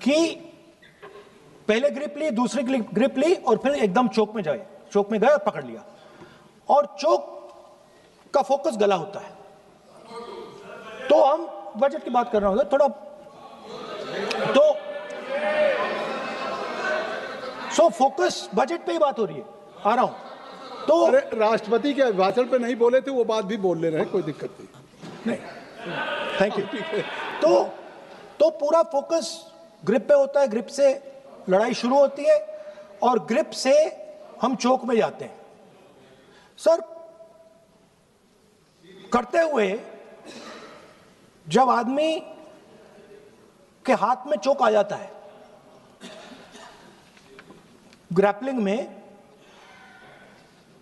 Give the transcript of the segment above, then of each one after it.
कि पहले ग्रिप ली, दूसरी ग्रिप ली और फिर एकदम चौक में गए और पकड़ लिया। और चौक का फोकस गला होता है। तो हम बजट की बात कर रहे होंगे थोड़ा, तो सो फोकस बजट पे ही बात हो रही है, आ रहा हूं। तो अरे राष्ट्रपति के भाषण पे नहीं बोले थे, वो बात भी बोल ले रहे हैं, कोई दिक्कत नहीं। Thank you. तो पूरा फोकस ग्रिप पे होता है, ग्रिप से लड़ाई शुरू होती है और ग्रिप से हम चौक में जाते हैं। सर, करते हुए जब आदमी के हाथ में चौक आ जाता है, ग्रैपलिंग में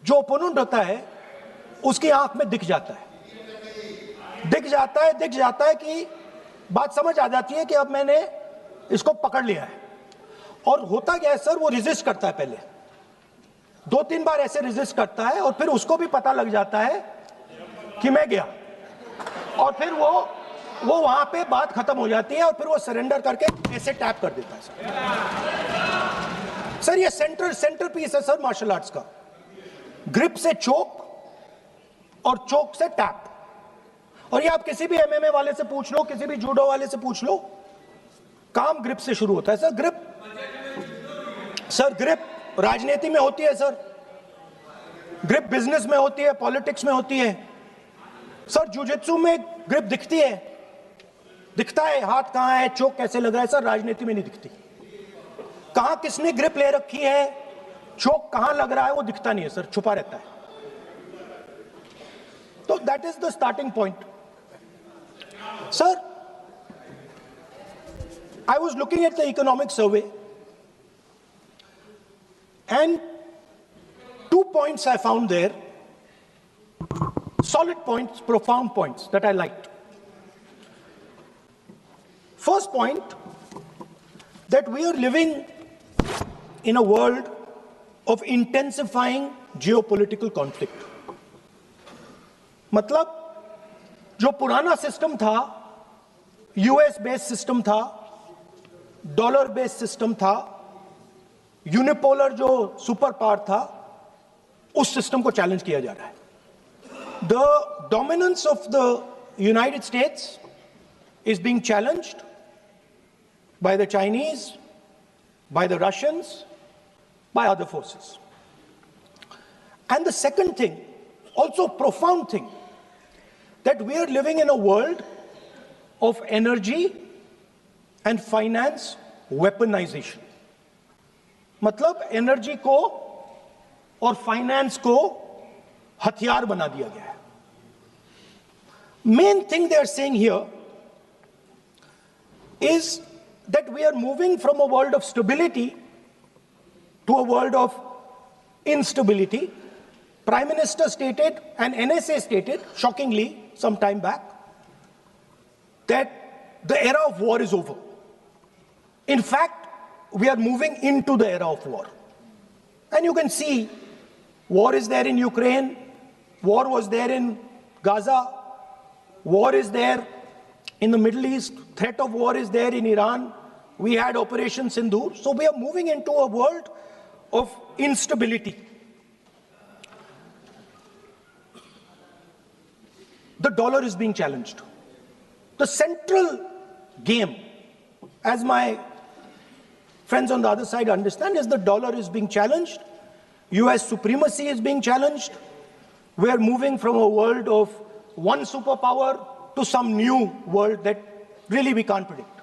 जो ओपोनेंट होता है उसकी आंख में दिख जाता है कि बात समझ आ जाती है कि अब मैंने इसको पकड़ लिया है। और होता क्या है सर, वो रेजिस्ट करता है, पहले 2-3 बार ऐसे रेजिस्ट करता है और फिर उसको भी पता लग जाता है कि मैं गया, और फिर वो वहां पे बात खत्म हो जाती है और फिर वो सरेंडर करके ऐसे टैप कर देता है। सर ये सेंटर पीस है सर मार्शल आर्ट्स का, ग्रिप से चोक और चोक से टैप। और ये आप किसी भी एमएमए वाले से पूछ लो, किसी भी जूडो वाले से पूछ लो, काम ग्रिप से शुरू होता है। सर ग्रिप राजनीति में होती है सर, ग्रिप बिजनेस में होती है, पॉलिटिक्स में होती है सर। जुजित्सु में ग्रिप दिखता है हाथ कहां है, चोक कैसे लग रहा है सर, राजनीति में नहीं दिखती। कहां किसने ग्रिप ले रखी है, चोक कहां लग रहा है, वो दिखता नहीं है सर, छुपा रहता है। तो that is the starting point. Sir, I was looking at the economic survey and 2 points I found there, solid points, profound points that I liked. First point, that we are living in a world of intensifying geopolitical conflict. मतलब जो पुराना system था, US based system था, dollar based system था, unipolar जो super power था, उस system को चैलेंज किया जा रहा है। The dominance of the United states is being challenged by the Chinese, by the Russians, by other forces. And the second thing, also profound thing, that we are living in a world of energy and finance weaponization. मतलब energy को और finance को हथियार बना दिया गया है। Main thing they are saying here is that we are moving from a world of stability to a world of instability. Prime Minister stated and NSA stated, shockingly, some time back, that the era of war is over. In fact, we are moving into the era of war. And you can see, war is there in Ukraine, war was there in Gaza, war is there in the Middle East, threat of war is there in Iran. We had Operation Sindoor. So we are moving into a world of instability. The dollar is being challenged. The central game, as my friends on the other side understand, is the dollar is being challenged. US supremacy is being challenged. We are moving from a world of one superpower to some new world that really we can't predict.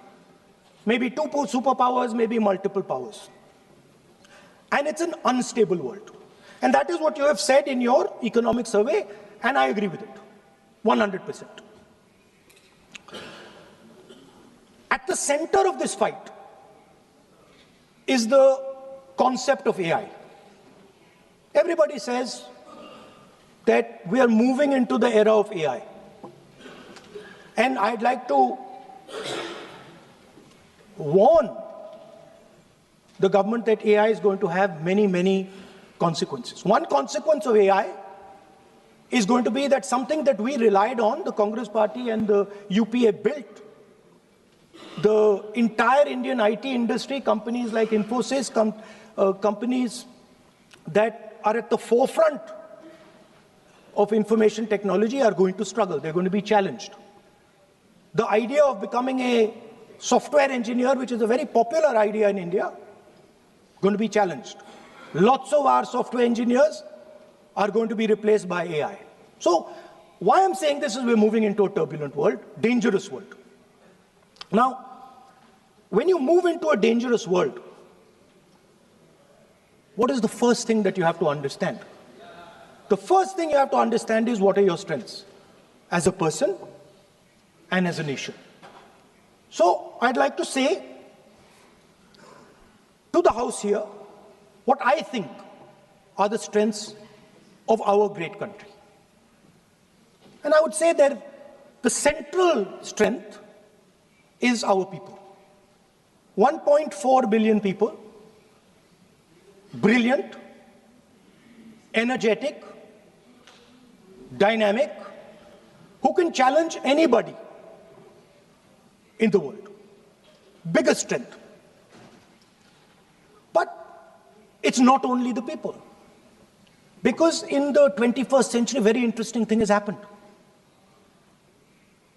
Maybe 2 superpowers, maybe multiple powers. And it's an unstable world. And that is what you have said in your economic survey, and I agree with it, 100%. At the center of this fight is the concept of AI. Everybody says that we are moving into the era of AI. And I'd like to warn the government that AI is going to have many, many consequences. One consequence of AI is going to be that something that we relied on, the Congress party and the UPA built, the entire Indian IT industry, companies like Infosys, companies that are at the forefront of information technology are going to struggle. They're going to be challenged. The idea of becoming a software engineer, which is a very popular idea in India, going to be challenged. Lots of our software engineers are going to be replaced by AI. So why I'm saying this is we're moving into a turbulent world, dangerous world. Now, when you move into a dangerous world, what is the first thing that you have to understand? The first thing you have to understand is what are your strengths as a person and as a nation. So I'd like to say to the House here what I think are the strengths of our great country. And I would say that the central strength is our people. 1.4 billion people, brilliant, energetic, dynamic, who can challenge anybody in the world. Biggest strength. But it's not only the people. Because in the 21st century, a very interesting thing has happened.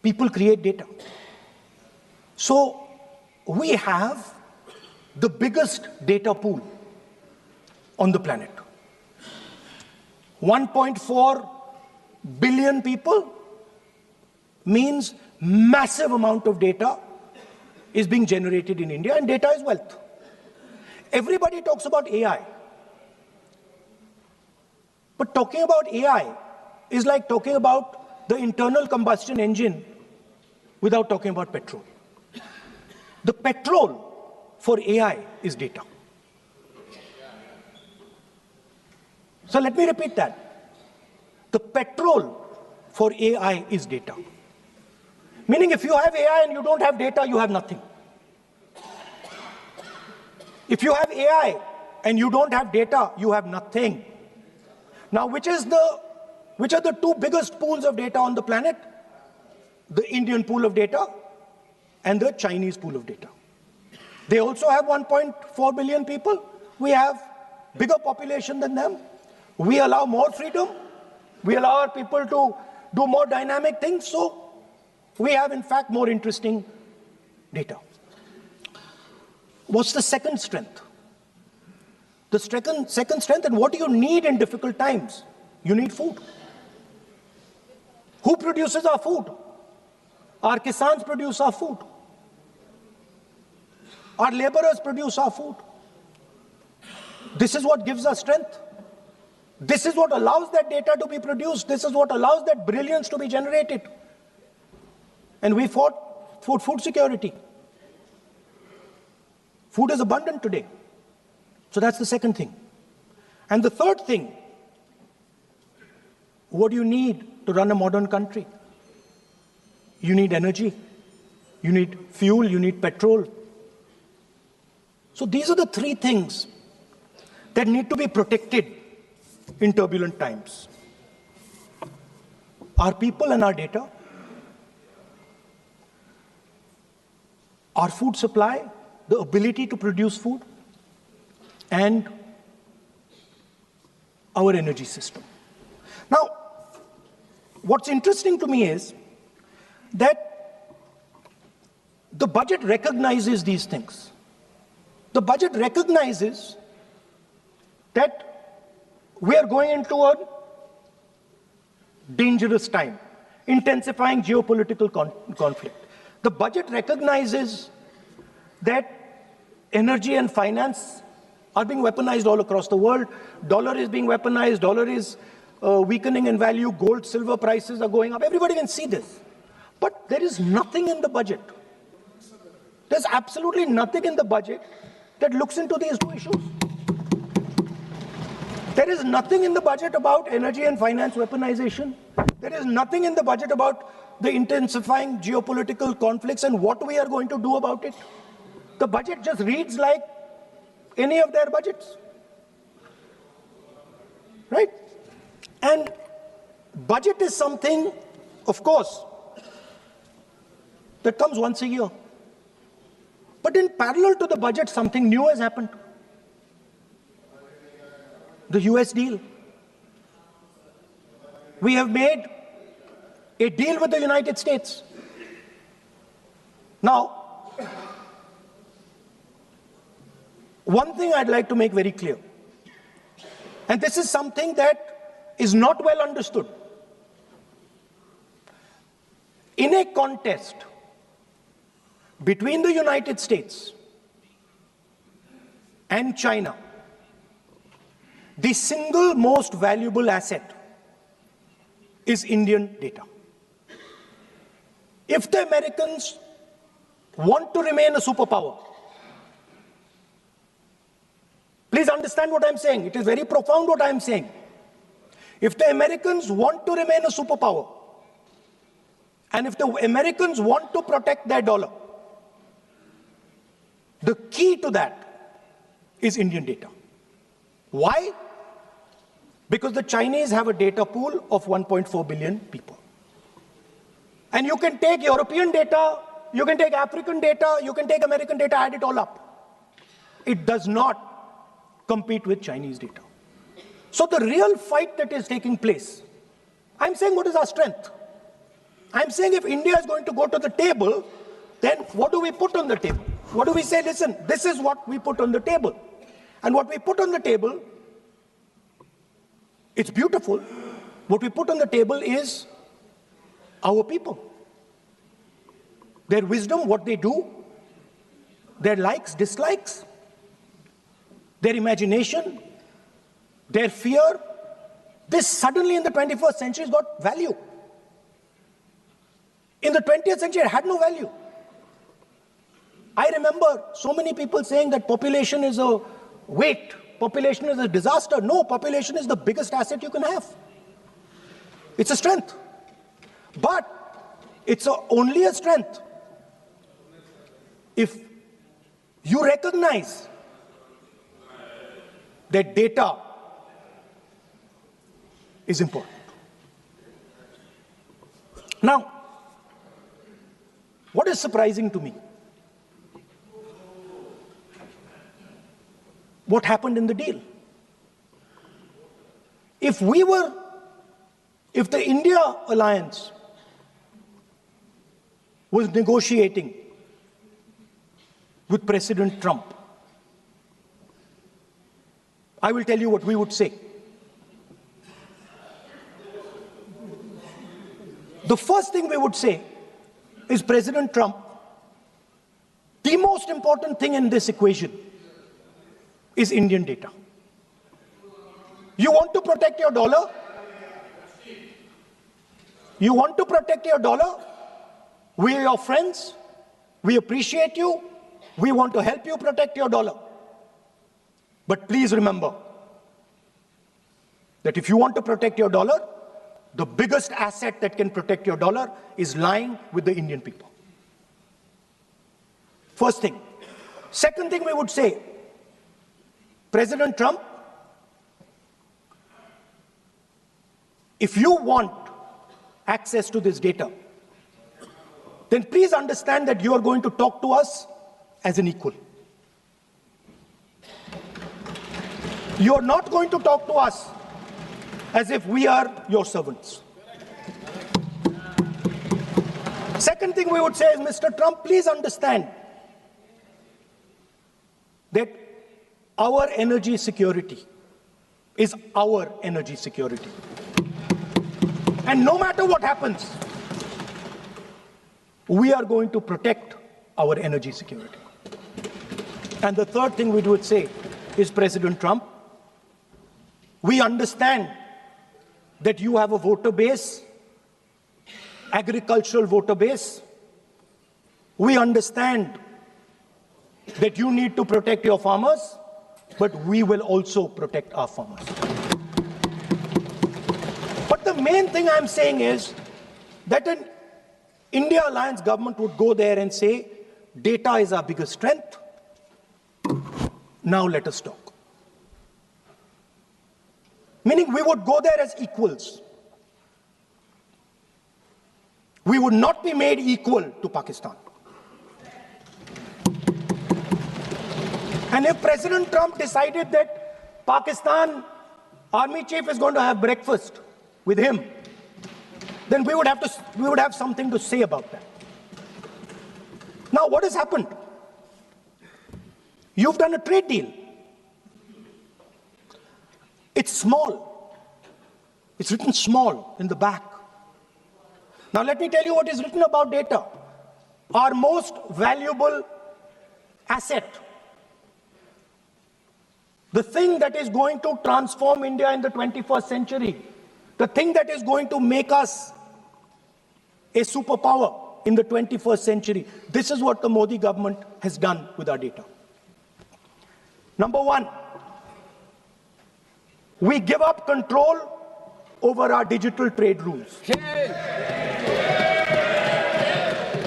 People create data. So we have the biggest data pool on the planet. 1.4 billion people means massive amount of data is being generated in India, and data is wealth. Everybody talks about AI. But talking about AI is like talking about the internal combustion engine without talking about petrol. The petrol for AI is data. So let me repeat that. The petrol for AI is data. Meaning if you have AI and you don't have data, you have nothing. If you have AI and you don't have data, you have nothing. Now, which are the two biggest pools of data on the planet? The Indian pool of data and the Chinese pool of data. They also have 1.4 billion people. We have bigger population than them. We allow more freedom. We allow our people to do more dynamic things. So we have, in fact, more interesting data. What's the second strength? The second strength, and what do you need in difficult times? You need food. Who produces our food? Our kisans produce our food. Our laborers produce our food. This is what gives us strength. This is what allows that data to be produced. This is what allows that brilliance to be generated. And we fought for food security. Food is abundant today. So that's the second thing. And the third thing, what do you need to run a modern country? You need energy. You need fuel. You need petrol. So these are the three things that need to be protected in turbulent times. Our people and our data, our food supply, the ability to produce food, and our energy system. Now, what's interesting to me is that the budget recognizes these things. The budget recognizes that we are going into a dangerous time, intensifying geopolitical conflict. The budget recognizes that energy and finance are being weaponized all across the world. Dollar is being weaponized. Dollar is weakening in value. Gold, silver prices are going up. Everybody can see this. But there is nothing in the budget. There's absolutely nothing in the budget that looks into these two issues. There is nothing in the budget about energy and finance weaponization. There is nothing in the budget about the intensifying geopolitical conflicts and what we are going to do about it. The budget just reads like any of their budgets. Right? And budget is something, of course, that comes once a year. But in parallel to the budget, something new has happened. The US deal. We have made a deal with the United States. Now, one thing I'd like to make very clear, and this is something that is not well understood. In a contest between the United States and China, the single most valuable asset is Indian data. If the Americans want to remain a superpower, please understand what I'm saying. It is very profound what I'm saying. If the Americans want to remain a superpower, and if the Americans want to protect their dollar, the key to that is Indian data. Why? Because the Chinese have a data pool of 1.4 billion people. And you can take European data, you can take African data, you can take American data, add it all up. It does not compete with Chinese data. So the real fight that is taking place, I'm saying what is our strength? I'm saying if India is going to go to the table, then what do we put on the table? What do we say? Listen, this is what we put on the table. And what we put on the table, it's beautiful. What we put on the table is our people. Their wisdom, what they do, their likes, dislikes, their imagination, their fear. This suddenly in the 21st century has got value. In the 20th century, it had no value. I remember so many people saying that population is a weight, population is a disaster. No, population is the biggest asset you can have. It's a strength. But it's only a strength if you recognize that data is important. Now, what is surprising to me? What happened in the deal? If the India alliance was negotiating with President Trump, I will tell you what we would say. The first thing we would say is, President Trump, the most important thing in this equation is Indian data. You want to protect your dollar? You want to protect your dollar? We are your friends. We appreciate you. We want to help you protect your dollar. But please remember that if you want to protect your dollar, the biggest asset that can protect your dollar is lying with the Indian people. First thing. Second thing we would say, President Trump, if you want access to this data, then please understand that you are going to talk to us as an equal. You are not going to talk to us as if we are your servants. Second thing we would say is, Mr. Trump, please understand that our energy security is our energy security. And no matter what happens, we are going to protect our energy security. And the third thing we would say is, President Trump, we understand that you have a voter base, agricultural voter base. We understand that you need to protect your farmers, but we will also protect our farmers. But the main thing I'm saying is that an India alliance government would go there and say, data is our biggest strength. Now let us talk. Meaning we would go there as equals. We would not be made equal to Pakistan. And if President Trump decided that Pakistan army chief is going to have breakfast with him, then we would have something to say about that. Now, what has happened? You've done a trade deal. It's small. It's written small in the back. Now, let me tell you what is written about data. Our most valuable asset. The thing that is going to transform India in the 21st century. The thing that is going to make us a superpower in the 21st century. This is what the Modi government has done with our data. Number one, we give up control over our digital trade rules.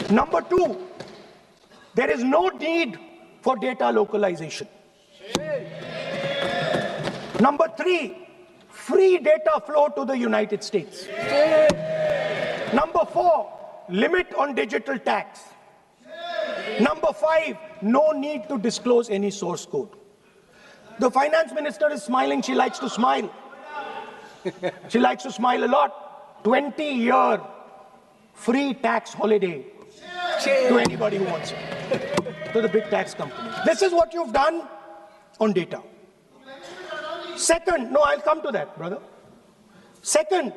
Number two, there is no need for data localization. Number three, free data flow to the United States. Number four, limit on digital tax. Number five, no need to disclose any source code. The finance minister is smiling. She likes to smile. She likes to smile a lot. 20-year free tax holiday to anybody who wants it, to the big tax companies. This is what you've done on data. Second, no, I'll come to that, brother. Second,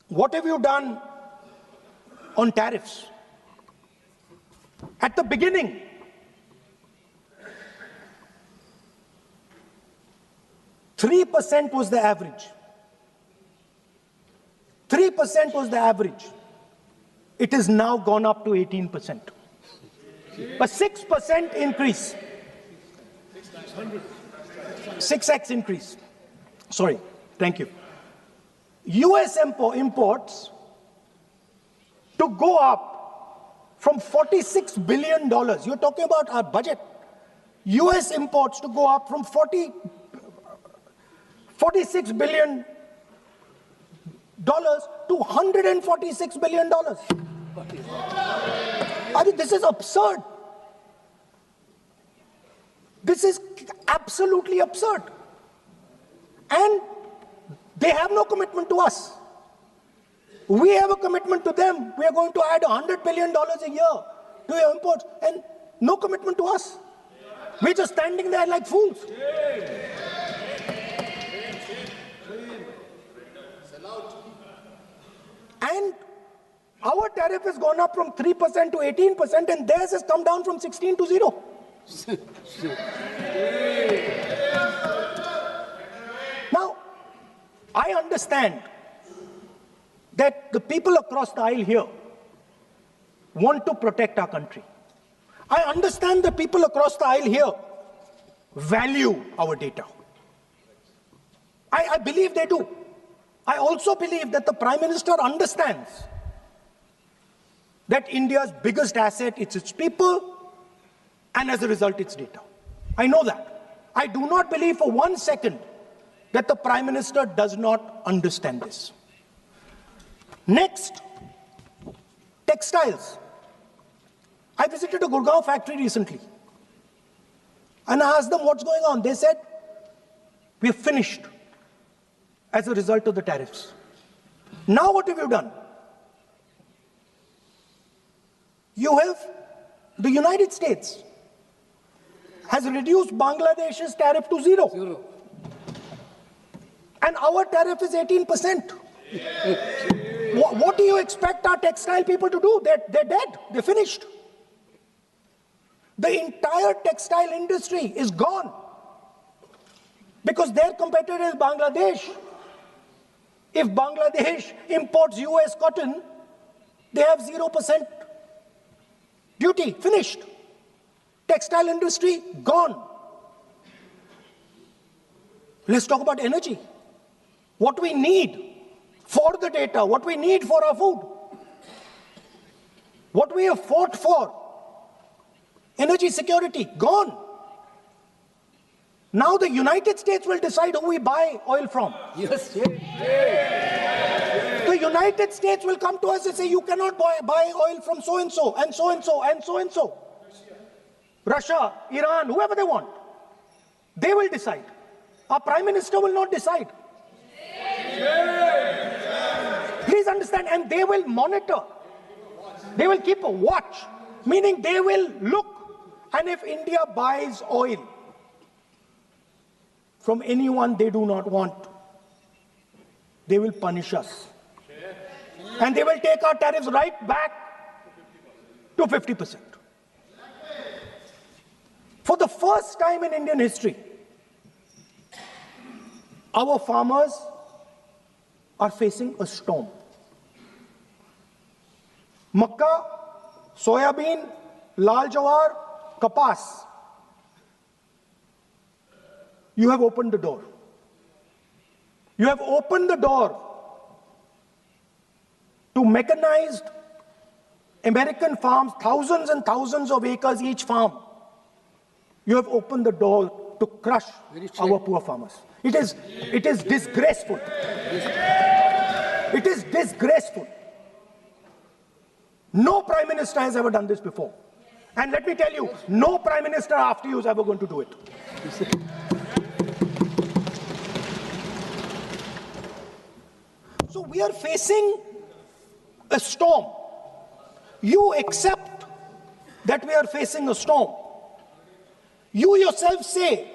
what have you done on tariffs? At the beginning, %3 was the average. 3% was the average. It has now gone up to 18%. A 6% increase. 6x increase. Sorry, thank you. US imports to go up from $46 billion. You're talking about our budget. US imports to go up from $46 billion to $146 billion. I mean, this is absurd. This is absolutely absurd. And they have no commitment to us. We have a commitment to them. We are going to add $100 billion a year to your imports, and no commitment to us. We're just standing there like fools. And our tariff has gone up from 3% to 18%, and theirs has come down from 16 to 0. Now, I understand that the people across the aisle here want to protect our country. I understand the people across the aisle here value our data. I believe they do. I also believe that the Prime Minister understands that India's biggest asset is its people, and as a result, its data. I know that. I do not believe for 1 second that the Prime Minister does not understand this. Next, textiles. I visited a Gurgaon factory recently, and I asked them what's going on. They said, we're finished as a result of the tariffs. Now what have you done? You have, the United States has reduced Bangladesh's tariff to 0. And our tariff is 18%. What do you expect our textile people to do? They're dead. They're finished. The entire textile industry is gone because their competitor is Bangladesh. If Bangladesh imports US cotton, they have 0% duty. Finished. Textile industry gone. Let's talk about energy. What we need for the data, what we need for our food, what we have fought for, energy security, gone. Now the United States will decide who we buy oil from. Yes. The United States will come to us and say, you cannot buy oil from so-and-so, and so-and-so, and so-and-so. Russia, Iran, whoever they want. They will decide. Our Prime Minister will not decide. Please understand, and they will monitor. They will keep a watch, meaning they will look, and if India buys oil from anyone they do not want, they will punish us. And they will take our tariffs right back to 50%. For the first time in Indian history, our farmers are facing a storm. Makka, soybean, lal jawar, kapas. You have opened the door. You have opened the door to mechanized American farms, thousands and thousands of acres each farm. You have opened the door to crush our poor farmers. It is disgraceful. It is disgraceful. No Prime Minister has ever done this before. And let me tell you, no Prime Minister after you is ever going to do it. So we are facing a storm. You accept that we are facing a storm. You yourself say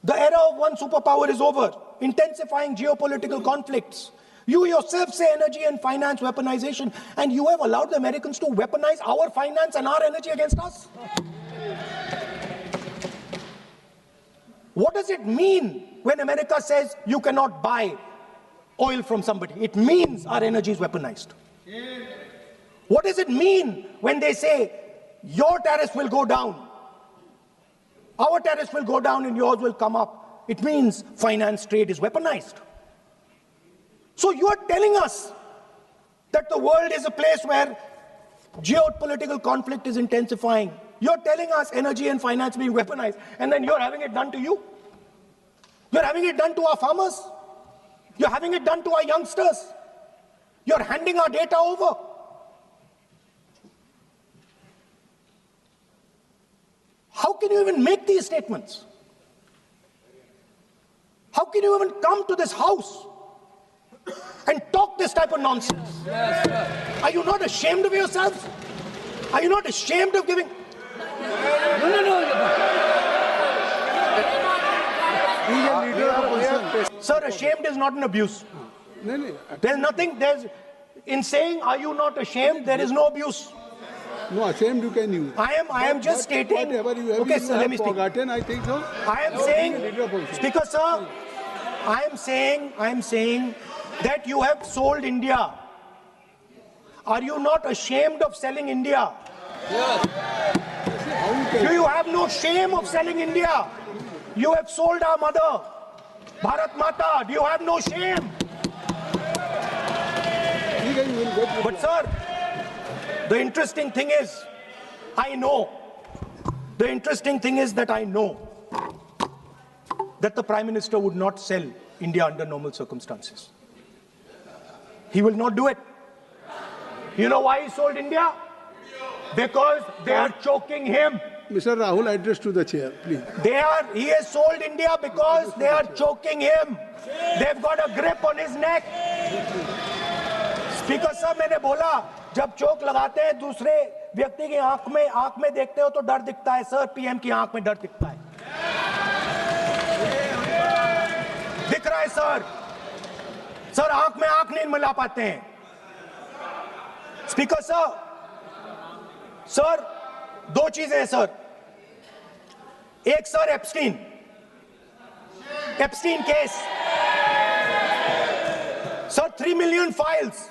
the era of one superpower is over, intensifying geopolitical conflicts. You yourself say energy and finance weaponization, and you have allowed the Americans to weaponize our finance and our energy against us. What does it mean when America says you cannot buy oil from somebody? It means our energy is weaponized. What does it mean when they say your tariffs will go down, our tariffs will go down and yours will come up? It means finance trade is weaponized. So you are telling us that the world is a place where geopolitical conflict is intensifying. You're telling us energy and finance being weaponized, and then you're having it done to you. You're having it done to our farmers. You're having it done to our youngsters. You're handing our data over. How can you even make these statements? How can you even come to this house and talk this type of nonsense? Yes, are you not ashamed of yourselves? Are you not ashamed of giving? No. Sir, ashamed is not an abuse. There's nothing, in saying, are you not ashamed, there is no abuse. No, ashamed you can use. I am just stating. Whatever you have, okay, sir, let me speak. Forgotten, I think so. I am saying, Speaker sir, I am saying that you have sold India. Are you not ashamed of selling India? Yes. Do you have no shame of selling India? You have sold our mother, Bharat Mata. Do you have no shame? But sir, the interesting thing is, I know that the Prime Minister would not sell India under normal circumstances. He will not do it. You know why he sold India? Because they are choking him. Mr. Rahul, address to the chair, please. He has sold India because they are choking him. They've got a grip on his neck. Speaker sir, मैंने बोला जब चोक लगाते हैं दूसरे व्यक्ति की आंख में देखते हो तो डर दिखता है सर, पीएम की आंख में डर दिखता है, दिख रहा है सर आंख में आंख नहीं मिला पाते हैं. स्पीकर सर दो चीजें हैं सर. एक sir Epstein case sir, 3 million files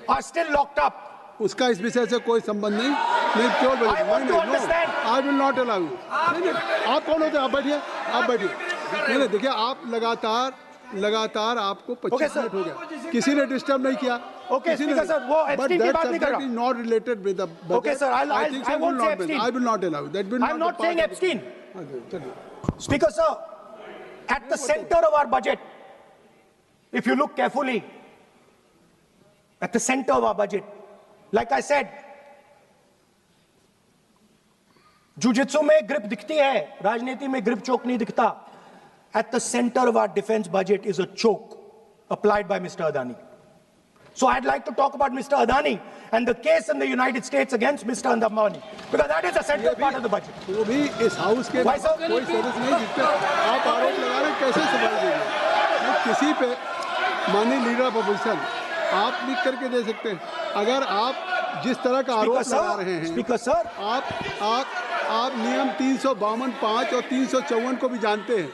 are still locked up. उसका इस विषय से कोई संबंध नहीं. I want to understand. I will not allow you. आप कौन होते हैं? आप बैठिए. नहीं देखिए, आप लगातार आपको 25 मिनट हो गया, किसी ने डिस्टर्ब नहीं किया. Okay, Speaker sir, वो एप्स्टीन की बात नहीं कर रहा. But that subject is not related with the budget. Okay sir, I won't say Epstein. I will not allow you. That will I'm not saying Epstein. Speaker sir, at the center of our budget, if you look carefully, at the center of our budget, like I said, jujitsu में grip दिखती है, राजनीति में grip चोक नहीं दिखता. At the center of our defense budget is a choke applied by Mr. Adani. So I'd like to talk about Mr. Adani and the case in the United States against Mr. Ambani, because that is a central part of the budget. वो भी इस house के Why, sir? कोई सदस्य नहीं जिस पे आप आरोप लगा रहे हैं, कैसे संभाल देंगे? किसी पे माननीय लीडर ऑफ अपोजिशन आप लिख करके दे सकते हैं. अगर आप जिस तरह का आरोप लगा रहे हैं, स्पीकर सर, आप नियम 352, 5 और 354 को भी जानते हैं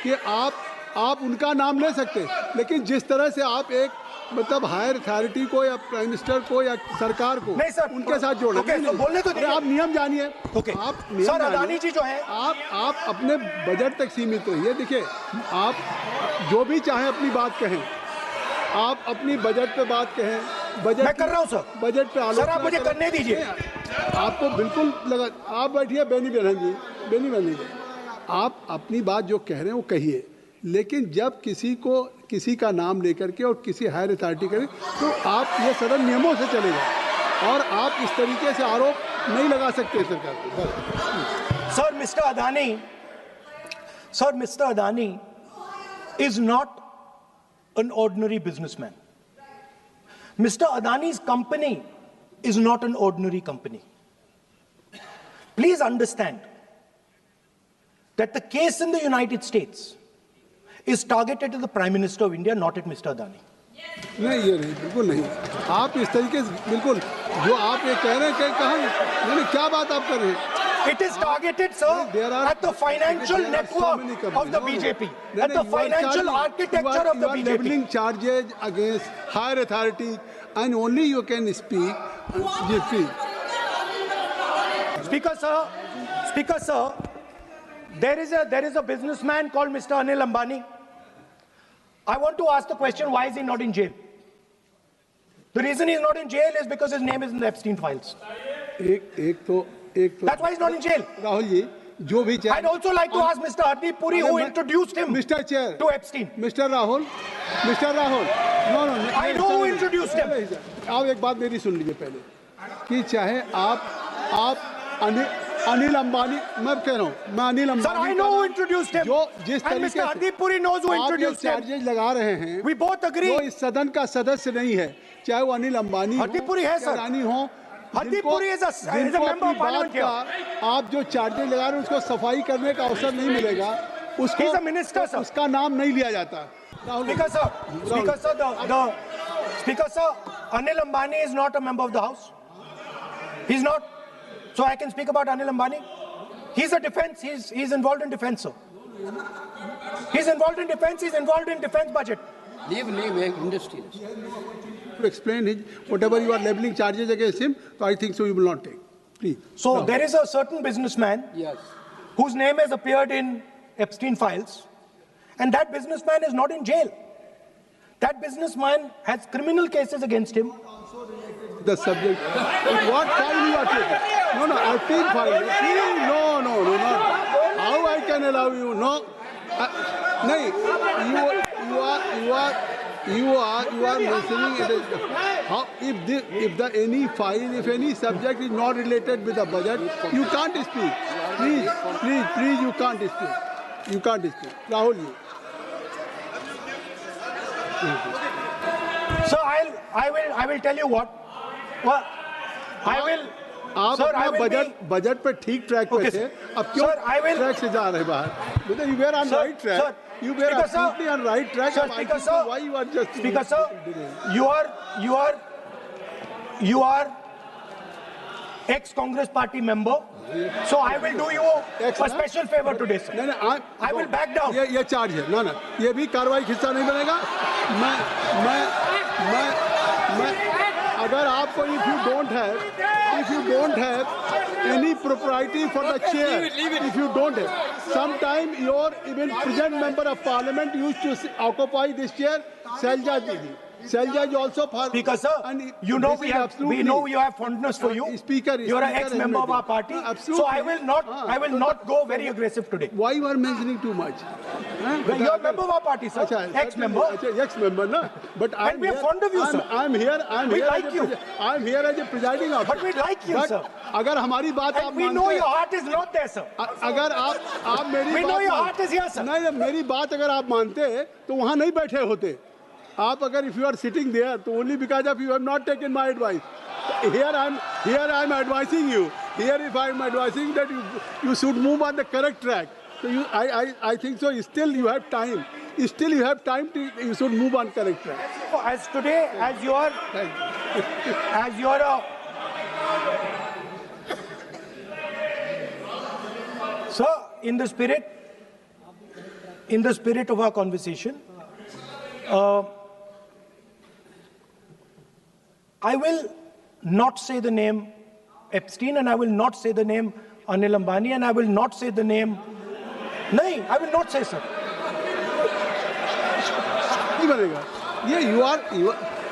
कि आप उनका नाम ले सकते, लेकिन जिस तरह से आप एक मतलब हायर अथॉरिटी को या प्राइम मिनिस्टर को या सरकार को नहीं सर, उनके साथ जोड़ तो बोलने तो आप नियम जानिए. आप नियम सर, अदानी जी जो है, आप अपने बजट तक सीमित रहिए. देखिए, आप जो भी चाहें अपनी बात कहें, आप अपनी बजट पे बात कहें. बजट मैं कर रहा हूं सर, बजट पे आलोचना सर आप मुझे करने दीजिए. आपको बिल्कुल लगा. आप बैठिए बेनी बहन जी, आप अपनी बात जो कह रहे हैं वो कहिए, लेकिन जब किसी का नाम लेकर के और किसी हायर अथॉरिटी करें तो आप ये सदन नियमों से चलेगा और आप इस तरीके से आरोप नहीं लगा सकते सरकार को. Sir, mister Adani is not an ordinary businessman. Mr. Adani's company is not an ordinary company. Please understand that the case in the United States is targeted to the Prime Minister of India, not at Mr. Adani. नहीं, ये नहीं, बिल्कुल नहीं. आप इस तरीके से बिल्कुल जो आप ये कह रहे हैं, कहाँ क्या बात आप कर रहे हैं? It is targeted, sir, at the financial network of the BJP, at the financial architecture of the BJP. You are leveling charges against higher authorities, and only you can speak. Speaker, sir, there is a businessman called Mr. Anil Ambani. I want to ask the question: why is he not in jail? The reason he's not in jail is because his name is in the Epstein files. That's why he's not in jail. Rahul ji, जो भी चाहे. I'd also like to ask Mr. Hardeep Puri, who introduced him to Epstein. Mr. Rahul, no. I know who introduced him. आप एक बात मेरी सुन लीजिए पहले, कि चाहे आप अनिल अंबानी, मैं कह रहा हूँ, मैं Anil Ambani. Sir, I know who introduced him. जो जिस and तरीके Mr. Hardeep Puri knows who introduced him. Charges लगा रहे हैं, We both agree. जो इस सदन का सदस्य नहीं है, चाहे वो अनिल अंबानी Hardeep Puri है सर. रानी हो, Hardeep Puri is a member of parliament here. आप जो चार्जेज लगा रहे हैं उसको सफाई करने का अवसर नहीं मिलेगा, उसको He's a minister, sir. उसका नाम नहीं लिया जाता. Speaker sir, Anil Ambani is not a member of the House. He's not. So I can speak about Anil Ambani. He's a defense. He's involved in defense, sir. He's involved in defense. He's involved in defense budget. Leave industry. To explain his whatever you are leveling charges against him, so I think so you will not take. Please. So there is a certain businessman, Yes, whose name has appeared in Epstein files, and that businessman is not in jail. That businessman has criminal cases against him. The subject. What file you are taking? No, Epstein file. No, not. How I can allow you? No. You are mentioning it. How if any subject is not related with the budget, you can't speak. Please, you can't speak. You can't speak. Rahul ji. So I will tell you what. I will. आप Sir, अपना budget पे ठीक track पे थे, अब क्यों track से जा रहे बाहर? Because you were on right track. You were absolutely on right track. Speaker sir, why you are just Speaker sir, you are ex-Congress party member. So I will do you a special favor today, sir. No, I will back down. ये charge है. No, ये भी कार्रवाई हिस्सा नहीं बनेगा. मैं अगर आपको if you don't have any propriety for the chair, if you don't have, sometime your even present member of parliament used to occupy this chair, Selja Didi. Selja is also for. Speaker, sir, and you know this is we absolutely- know we have fondness for you. Speaker, you are an Speaker ex-member of has our party. made it. Absolutely. So I will not go very aggressive today. Why you are mentioning too much? Well, you are a member of our party, sir. Ex-member. Ex-member, no. But And we are fond of you, sir. I'm here. We like you. I'm here as a presiding officer. But we like you, But sir. अगर हमारी बात आप And we know your heart is not there, sir. अगर आप मेरी We बात know your heart is here, sir. नहीं, मेरी बात अगर आप मानते तो वहाँ नहीं बैठे होते आप अगर if you are sitting there तो only because of you have not taken my advice. Here I'm advising you. Here if I'm advising that you should move on the correct track. So I think so. Still you have time. Still you have time to you should move on correct track. As today, as you are sir, in the spirit of our conversation, I will not say the name Epstein, and I will not say the name Anil Ambani, and I will not say the name. No, I will not say, sir. नहीं बनेगा ये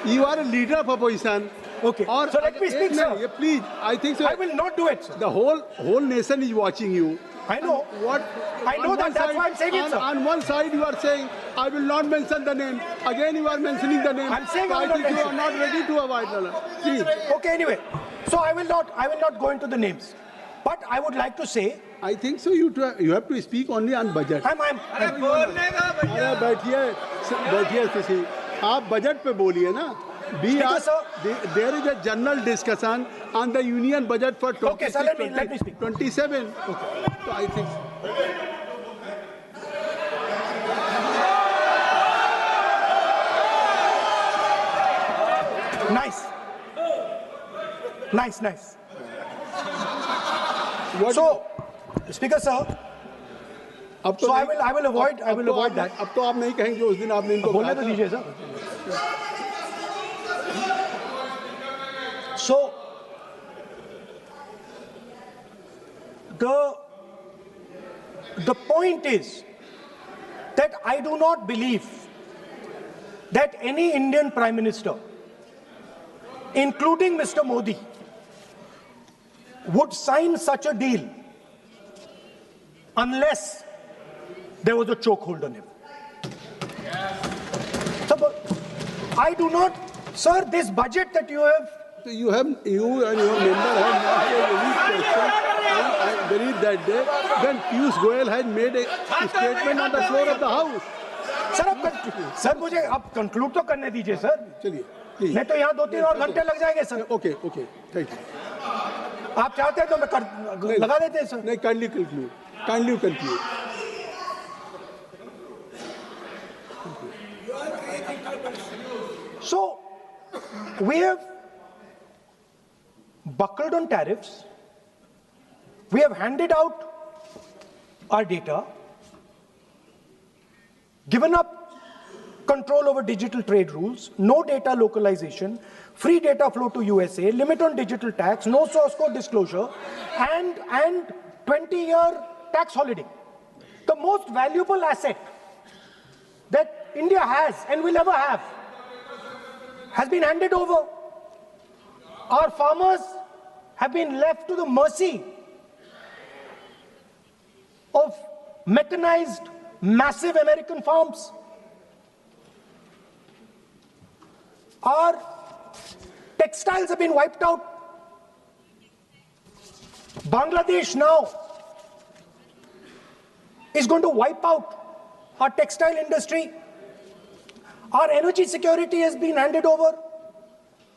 you are a leader of opposition. Okay. और So let me speak, sir. नहीं, please, I think so. I will not do it, sir. The whole nation is watching you. I know. I know that. That's why I'm saying it, sir. On one side you are saying, I will not mention the name. Again you are mentioning the name. I'm saying so I will I think not you are not ready to avoid the please. Okay, anyway. So I will not go into the names. But I would like to say, I think so you have to speak only on budget. अरे बैठिए किसी आप budget पे बोलिए ना. There is a general discussion on the union budget for 26, okay, sir, let me speak. 27. Okay. So I think Nice. So, Speaker, sir. So I will avoid that. अब तो आप नहीं कहेंगे उस दिन आपने इनको बोलने तो दीजिए, sir. So, the point is that I do not believe that any Indian Prime Minister, including Mr. Modi, would sign such a deal unless there was a chokehold on him. So, I do not, sir, this budget that you have. You and your member have not made any question. I believe that day when Piyush Goyal had made a statement on the floor of the House. Sir मुझे अब conclude तो करने दीजिए sir. चलिए. नहीं तो यहाँ 2-3 और घंटे लग जाएंगे सर. Okay, thank you. आप चाहते हैं तो मैं लगा देते हैं सर. नहीं, kindly conclude. So, we have buckled on tariffs. We have handed out our data, given up control over digital trade rules, no data localization, free data flow to USA, limit on digital tax, no source code disclosure, and 20-year tax holiday. The most valuable asset that India has and will ever have has been handed over. Our farmers have been left to the mercy of mechanized, massive American farms. Our textiles have been wiped out. Bangladesh now is going to wipe out our textile industry. Our energy security has been handed over.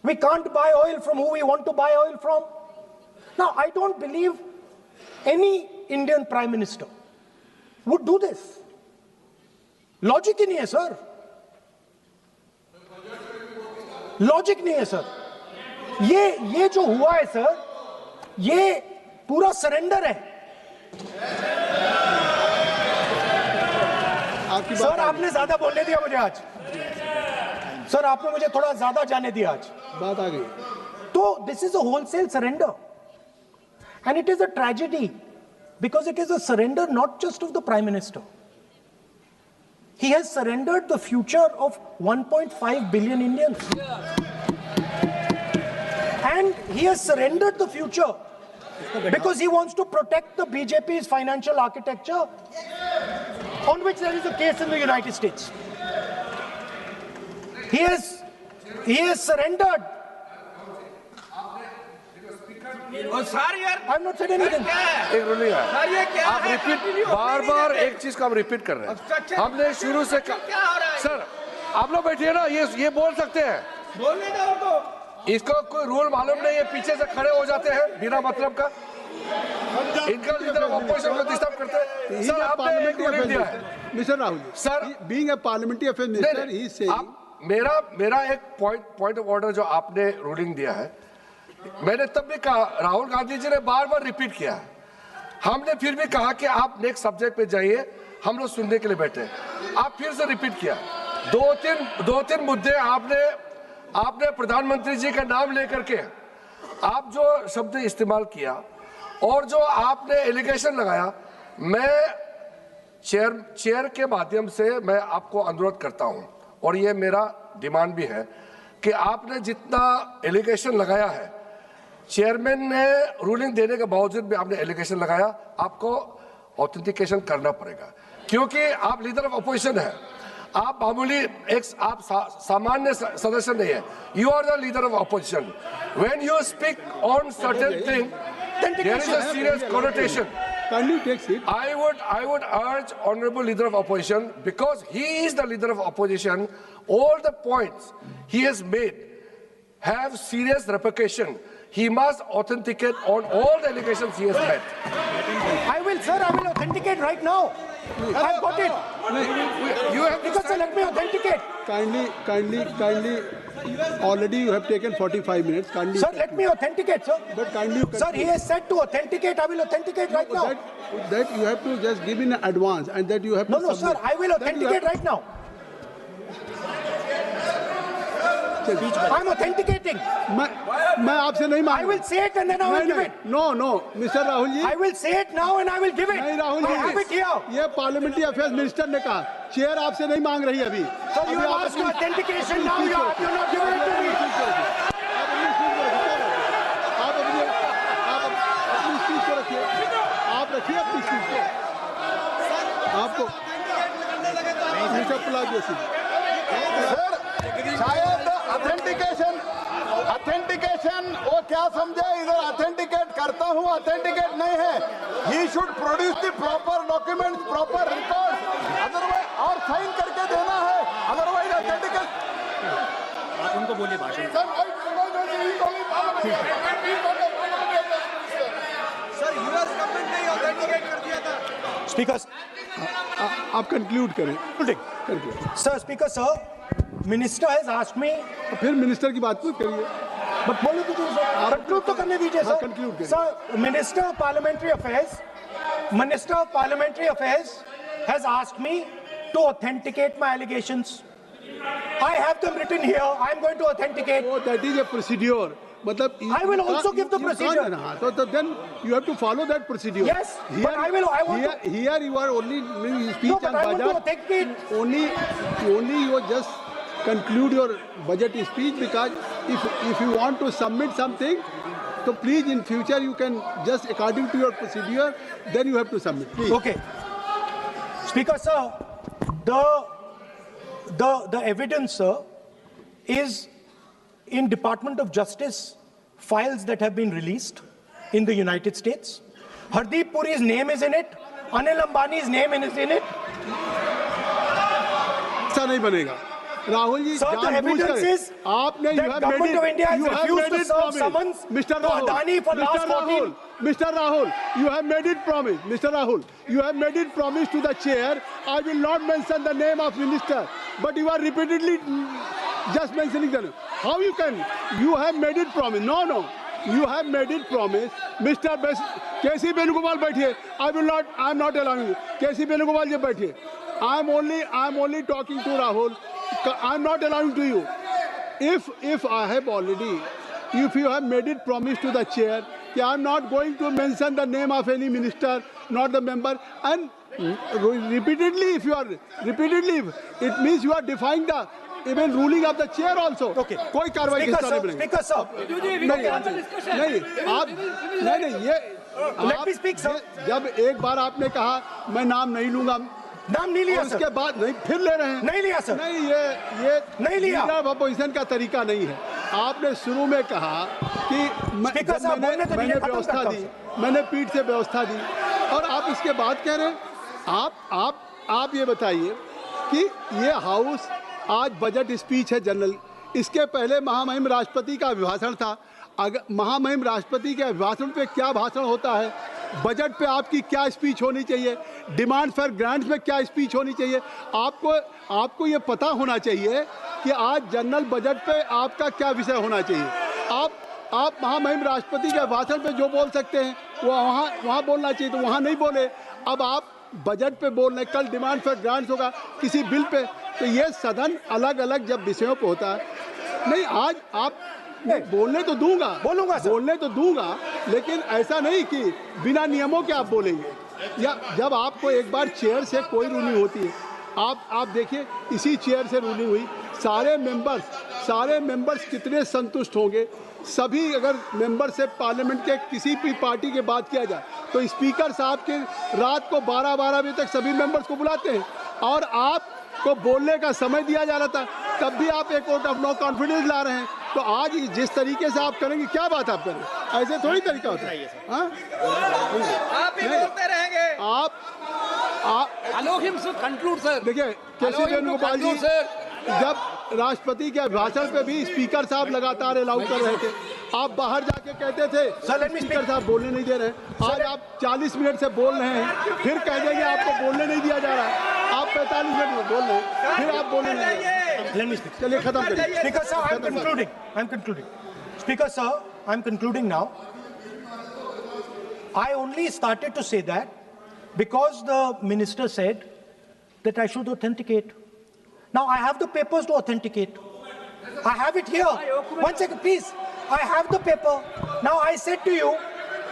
We can't buy oil from who we want to buy oil from. Now, I don't believe any Indian Prime Minister would do this. Logic ही नहीं है sir. Logic नहीं है sir. ये जो हुआ है sir, ये पूरा सरेंडर है. सर आपने ज्यादा बोलने दिया मुझे आज. सर आपने मुझे थोड़ा ज्यादा जाने दिया आज. बात आ गई. तो this is a wholesale surrender, and it is a tragedy because it is a surrender not just of the Prime Minister. He has surrendered the future of 1.5 billion Indians. And he has surrendered the future because he wants to protect the BJP's financial architecture, on which there is a case in the United States. He has surrendered. I've not said anything. एक ruling है, आप repeat बार-बार एक चीज का हम repeat कर रहे हैं। हमने शुरू से सर आप लोग बैठिए ना, ये बोल सकते हैं, बोलने दो उनको। इसको कोई रूल मालूम नहीं है, पीछे से खड़े हो जाते हैं बिना मतलब का, इनका लीडर ऑफ अपोजिशन को डिस्टर्ब करते हैं। सर आपने एक रूलिंग दिया है mister Rahul sir, being a parliamentary affair minister ही से मेरा एक पॉइंट ऑफ ऑर्डर जो आपने रूलिंग दिया है, मैंने तब भी कहा, राहुल गांधी जी ने बार बार रिपीट किया, हमने फिर भी कहा कि आप नेक्स्ट सब्जेक्ट पे जाइए, हम लोग सुनने के लिए बैठे। आप फिर से रिपीट किया, दो तीन मुद्दे आपने प्रधानमंत्री जी का नाम लेकर के आप जो शब्द इस्तेमाल किया और जो आपने एलिगेशन लगाया, मैं चेयर के माध्यम से मैं आपको अनुरोध करता हूं और ये मेरा डिमांड भी है कि आपने जितना एलिगेशन लगाया है, चेयरमैन ने रूलिंग देने के बावजूद भी आपने एलिगेशन लगाया, आपको ऑथेंटिकेशन करना पड़ेगा, क्योंकि आप लीडर ऑफ अपोजिशन है, आप मामूली आप सामान्य सदस्य नहीं है, you are the leader of opposition. When you speak on certain thing, there is a serious connotation. kindly take it. I would urge honorable leader of opposition, because he is the leader of opposition, all the points he has made have serious repercussion. He must authenticate on all the allegations he has made. I will authenticate right now. I've got it. You have to Because let me authenticate. Kindly. Already you have taken 45 minutes. Kindly. Sir, let me authenticate, sir. But kindly you Sir, he has said to authenticate. I will authenticate right now. That you have to just give in advance, and that you have to No, sir. I will authenticate right now. I'm authenticating. मैं आपसे नहीं मांग। I will say it and then I will give it. No, Mr. Rahul ji. I will say it now and I will give it. नहीं Rahul ji, I have it here. ये parliamentary affairs minister ने कहा, chair आपसे नहीं मांग रही अभी। Sir, you have asked for authentication now. You're not giving it to me. आप अपनी स्पीच को रखिए। आप रखिए अपनी स्पीच को। आपको मिस्टर पलाजी सर, शायद ऑथेंटिकेशन वो क्या समझे, इधर ऑथेंटिकेट करता हूँ, ऑथेंटिकेट नहीं है। He should produce the proper document, proper record, otherwise और साइन करके देना है, अदरवाइज ऑथेंटिकेट। आप उनको बोलिए भाषण। सर, यूएस गवर्नमेंट ने ऑथेंटिकेट कर दिया था। Speaker. आप कंक्लूड करें। Sir, Speaker, sir. Minister has asked me. फिर मिनिस्टर की बात मत करिए। But बोलो तो conclude तो करने दीजिए sir. conclude करिए। Sir, Minister of Parliamentary Affairs has asked me to authenticate my allegations. I have them written here. I am going to authenticate. Oh, that is a procedure. मतलब I will also give the procedure. So then you have to follow that procedure. Yes, but I want to. Here you are only doing speech No, but on I want to budget. authenticate. Only you just conclude your budget speech, because if you want to submit something, so please in future you can just according to your procedure, then you have to submit. Please. Okay. Speaker, sir, the evidence, sir, is in Department of Justice files that have been released in the United States. Hardeep Puri's name is in it. Anil Ambani's name is in it. ऐसा नहीं बनेगा। Rahul ji, Sir, the evidence is आपने that government of India has refused to serve summons to Adani for last 14. Mr. Rahul, you have made it promise. Mr. Rahul, you have made it promise to the chair. I will not mention the name of minister, but you are repeatedly just mentioning the name. How you can? You have made it promise. No. You have made it promise. Mr. K.C. Benugopal बैठिए. I am not allowing you. K.C. Benugopal जी बैठिए. I am only talking to Rahul. I am not allowing to you. If you have made it promise to the chair, कि I am not going to mention the name of any minister, not the member, and repeatedly if you are repeatedly it means you are defying the even ruling of the chair also. Okay. कोई कार्रवाई किस तरह नहीं Speaker sir, नहीं आप नहीं ये let me speak sir. जब एक बार आपने कहा मैं नाम नहीं लूंगा, नाम नहीं लिया सर, उसके बाद नहीं फिर ले रहे हैं, नहीं लिया सर, नहीं ये नहीं लिया, अपोजिशन का तरीका नहीं है। आपने शुरू में कहा कि मैंने व्यवस्था दी, मैंने पीठ से व्यवस्था दी, और आप इसके बाद कह रहे हैं। आप ये बताइए कि ये हाउस आज बजट स्पीच है जनरल, इसके पहले महामहिम राष्ट्रपति का अभिभाषण था। अगर महामहिम राष्ट्रपति के अभिभाषण पे क्या भाषण होता है, बजट पे आपकी क्या स्पीच होनी चाहिए, डिमांड फॉर ग्रांट्स में क्या स्पीच होनी चाहिए, आपको ये पता होना चाहिए कि आज जनरल बजट पे आपका क्या विषय होना चाहिए। आप महामहिम राष्ट्रपति के भाषण पे जो बोल सकते हैं वो वहाँ बोलना चाहिए, तो वहाँ नहीं बोले। अब आप बजट पे बोल रहे, कल डिमांड फॉर ग्रांट्स होगा किसी बिल पे, तो ये सदन अलग अलग जब विषयों पे होता है। नहीं आज आप बोलने तो दूंगा, बोलने तो दूंगा, लेकिन ऐसा नहीं कि बिना नियमों के आप बोलेंगे। या जब आपको एक बार चेयर से कोई रूलिंग होती है, आप देखिए इसी चेयर से रूलिंग हुई, सारे मेंबर्स कितने संतुष्ट होंगे। सभी अगर मेंबर से पार्लियामेंट के किसी भी पार्टी की बात किया जाए तो स्पीकर साहब के रात को 12-12 बजे तक सभी मेंबर्स को बुलाते हैं, और आपको बोलने का समय दिया जा रहा था, तब भी आप एक वोट ऑफ नो कॉन्फिडेंस ला रहे हैं। तो आज जिस तरीके से आप करेंगे, क्या बात आप करें, ऐसे थोड़ी तरीका होता है। आप ही बोलते रहेंगे। आप कंक्लूड सर। देखिए केसी वेणुगोपाल जी जब राष्ट्रपति के भाषण पे भी स्पीकर साहब लगातार अलाउ कर रहे थे, आप बाहर जाके कहते थे स्पीकर साहब बोलने नहीं दे रहे। आज आप 40 मिनट से बोल रहे हैं, फिर कह देंगे आपको बोलने नहीं दिया जा रहा है। आप 45 मिनट में बोल रहे हैं, फिर आप बोलने नहीं दे रहे। चलिए खत्म करिए। Speaker sir, I'm concluding. Speaker sir, I'm concluding now. I only started to say that because the minister said that I should authenticate. Now I have the papers to authenticate. I have it here. One second, please. I have the paper. Now I said to you,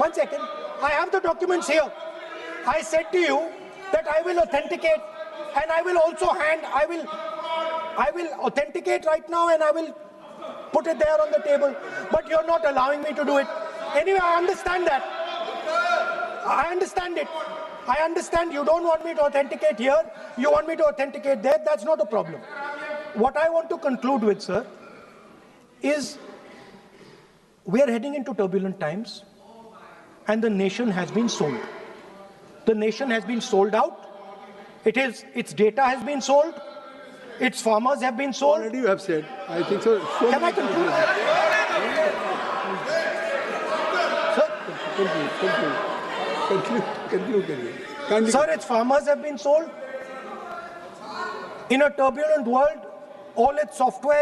one second. I have the documents here. I said to you that I will authenticate, and I will also I will authenticate right now, and I will put it there on the table. But you're not allowing me to do it. Anyway, I understand that. I understand it. I understand you don't want me to authenticate here, you want me to authenticate there, that's not a problem. What I want to conclude with, sir, is we are heading into turbulent times and the nation has been sold. The nation has been sold out. Its data has been sold. Its farmers have been sold. Already you have said. I think so. Can I conclude? Sir? Conclude. Sir, its farmers have been sold. In a turbulent world, all its software